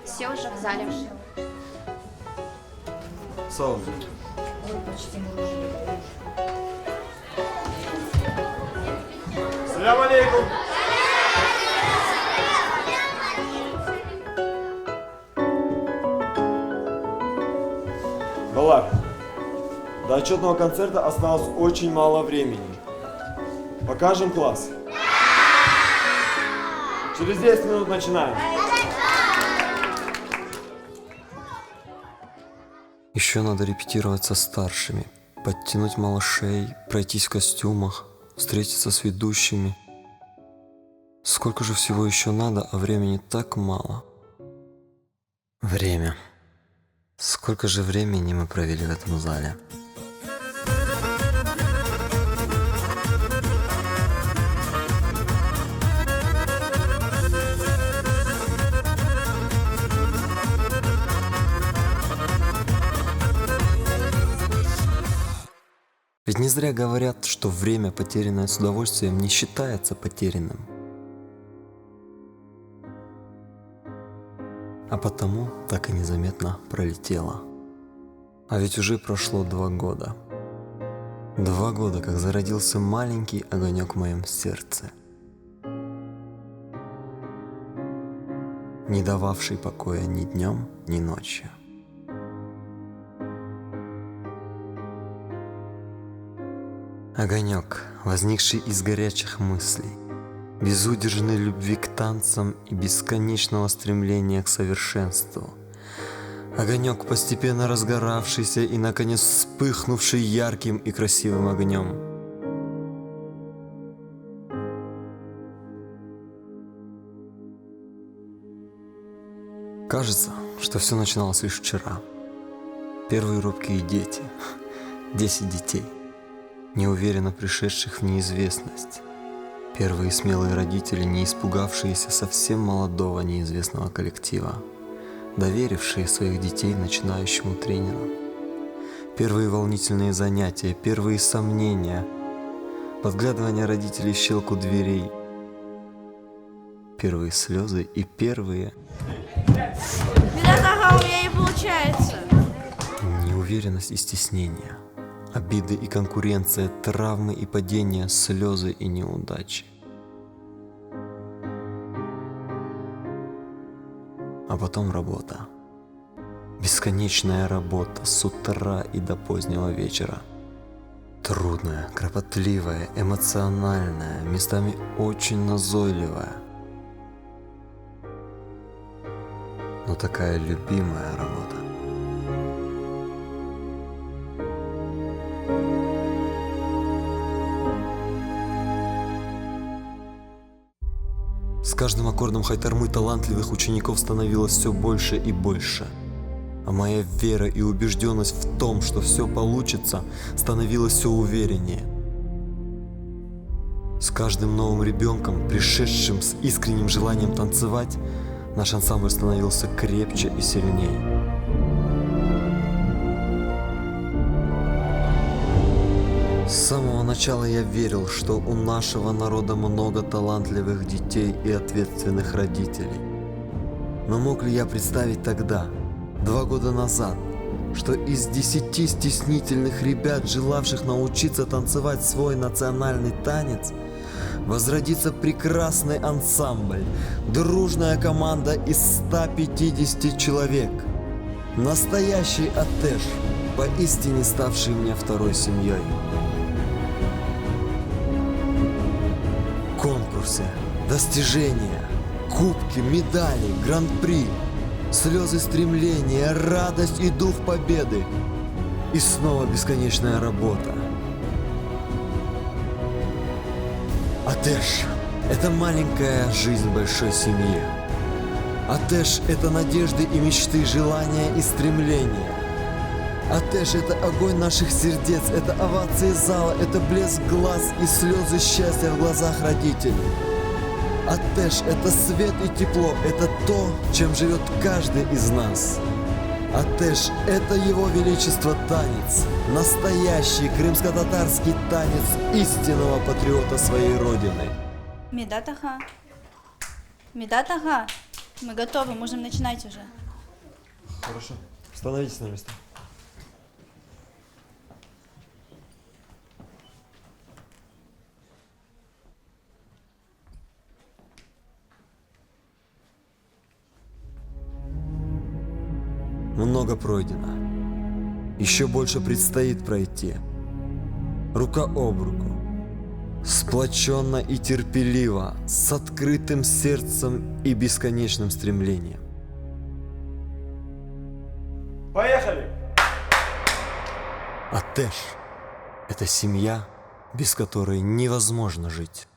Все уже в зале. Салам. Салям алейкум. Балар, до отчетного концерта осталось очень мало времени. Покажем класс? Через 10 минут начинаем. Еще надо репетировать со старшими, подтянуть малышей, пройтись в костюмах, встретиться с ведущими. Сколько же всего еще надо, а времени так мало. Время. Сколько же времени мы провели в этом зале? Ведь не зря говорят, что время, потерянное с удовольствием, не считается потерянным. А потому так и незаметно пролетело. А ведь уже прошло 2 года. 2 года, как зародился маленький огонек в моем сердце, не дававший покоя ни днем, ни ночью. Огонек, возникший из горячих мыслей, безудержной любви к танцам и бесконечного стремления к совершенству. Огонек, постепенно разгоравшийся и, наконец, вспыхнувший ярким и красивым огнем. Кажется, что все начиналось лишь вчера. Первые робкие дети, 10 детей, неуверенно пришедших в неизвестность. Первые смелые родители, не испугавшиеся совсем молодого неизвестного коллектива, доверившие своих детей начинающему тренеру. Первые волнительные занятия, первые сомнения, подглядывание родителей в щелку дверей, первые слезы и первые... Ага, у меня не получается. Неуверенность и стеснение. Обиды и конкуренция, травмы и падения, слезы и неудачи. А потом работа. Бесконечная работа с утра и до позднего вечера. Трудная, кропотливая, эмоциональная, местами очень назойливая. Но такая любимая работа. С каждым аккордом хайтармы талантливых учеников становилось все больше и больше. А моя вера и убежденность в том, что все получится, становилась все увереннее. С каждым новым ребенком, пришедшим с искренним желанием танцевать, наш ансамбль становился крепче и сильнее. С самого начала я верил, что у нашего народа много талантливых детей и ответственных родителей. Но мог ли я представить тогда, 2 года назад, что из 10 стеснительных ребят, желавших научиться танцевать свой национальный танец, возродится прекрасный ансамбль, дружная команда из 150 человек, настоящий Атеш, поистине ставший мне второй семьей. Конкурсы, достижения, кубки, медали, гран-при, слезы стремления, радость и дух победы. И снова бесконечная работа. Атеш – это маленькая жизнь большой семьи. Атеш – это надежды и мечты, желания и стремления. Атеш – это огонь наших сердец, это овации зала, это блеск глаз и слезы счастья в глазах родителей. Атеш – это свет и тепло, это то, чем живет каждый из нас. Атеш – это его величество танец, настоящий крымско-татарский танец истинного патриота своей родины. Медат ага. Медат ага. Мы готовы, можем начинать уже. Хорошо. Становитесь на место. Много пройдено. Еще больше предстоит пройти. Рука об руку. Сплоченно и терпеливо, с открытым сердцем и бесконечным стремлением. Поехали! А Тэш – это семья, без которой невозможно жить.